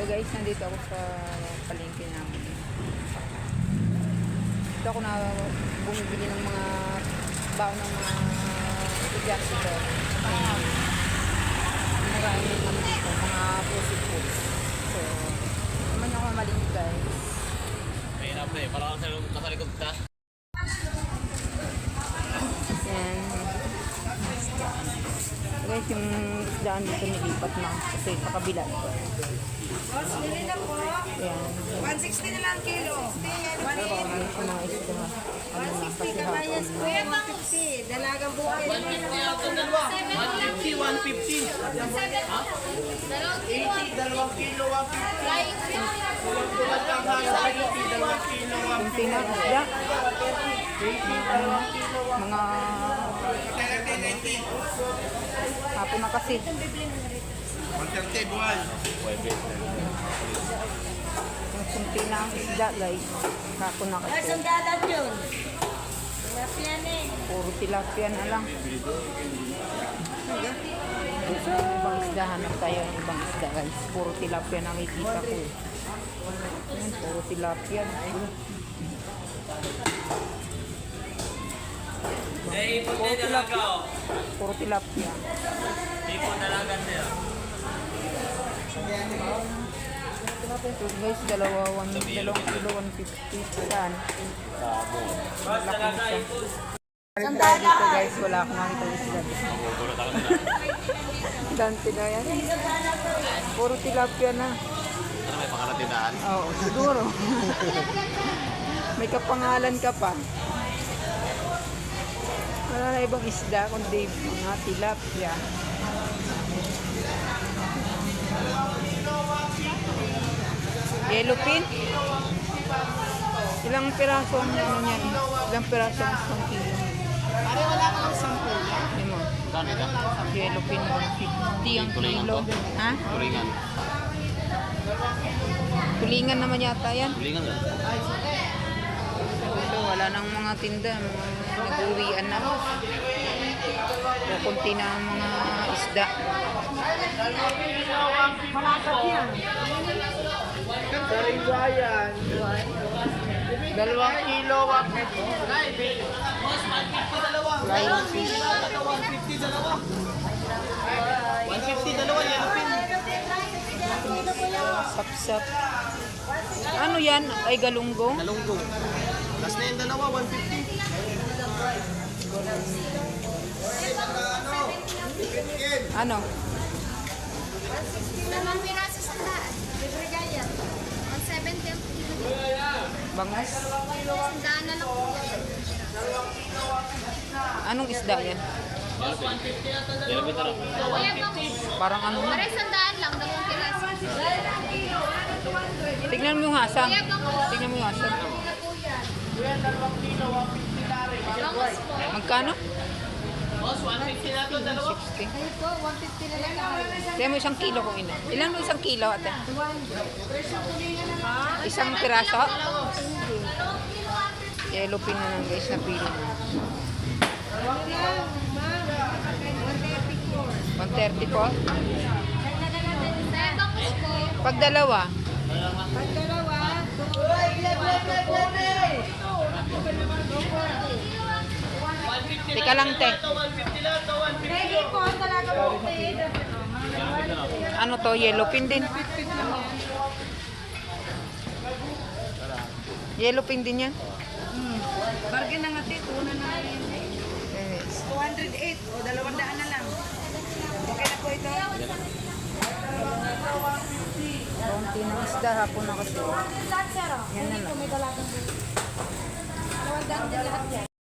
So guys, nandito ako sa palengke namin. Dito ako na bumibili ng mga baon ng mga estudyante ko. Maraming naman dito, mga food. So, naman ako mamalingki guys. Mahirap na eh, parang nasa likod ka. Yan. Guys, yung isdaan dito nilipat na kasi sa kabila. Boss, bili na po. Yan. 160 na lang kilo. Ano sa mga isda. Ano na, kasi 160 kabayas po. 150. Dalagang buhay. 150, 150. 80, 2 kilo, 150. kunti na isda. Mga hapon na kasi. 130, buwan. Yung kunti na ang isda guys. Hapon na Ay, kasi. sandalan yun. Tilapia na eh. Puro tilapia na lang. Ibang isda, hanap tayo ng ibang isda guys. Puro tilapia nakikita ko eh. Ayan, puro tilapia. Puro tilapia. Puro tilapia. So guys, dalawang kilo 150 saan? Malaki na siya. Dahil dito guys, wala akong makita isda. Dante na yan. Puro tilapia na. Ano may pangalatidaan? Oo, siguro. May kapangalan ka pa. Wala na ibang isda kundi mga tilapia. Yellowfin? Ilang piraso ang ano yan? Ilang piraso ang 1 kilo? Pare, wala ka ng 10. Hindi mo. Saan ito? Yellowfin 150 ang kilo. Ha? Tulingan. Tulingan naman yata yan. Tulingan lang. So, wala nang mga tinda. Mga nag-uwian na. So, kunti na ang mga isda. Malakad yan. Karingwayan. 2 kilo, 150. Flying fish. 150 dalawa. 150 dalawa, yellowfin. Sapsap. Ano yan? Ay galunggong? Talunggong. Last na yung dalawa, 150. Ano? Lamang piraso sa daan. Libre gaya. 170 ang kilo. Bangas? Sandaan na lang po yan. Anong isda yan? Yellowfin na lang. Kuya bang, Parang ano? pare sandaan lang. Dalawang piraso. Tignan mo yung hasang. Kuya bang, Tignan mo yung hasang. bangus po. Magkano? Boss, 150 na ito, dalawa. 60. Ay po, 150 na lang ako. Tignan mo 1 kilo kung ina. Ilan mo 1 kilo ate? Isang piraso? Yellowfin na lang guys na pili na. 130 po? Kuya bangus po. Pag dalawa? Teka lang te. Ano to? Yellowfin din. Yellowfin din yan? Bargain na nga tito. Una na yan. Yes. 208 o 200 na lang. Okay na po ito. Kaunti ng isda hapon na kasi. Yan na lang. May dalagang. 200 din lahat yan.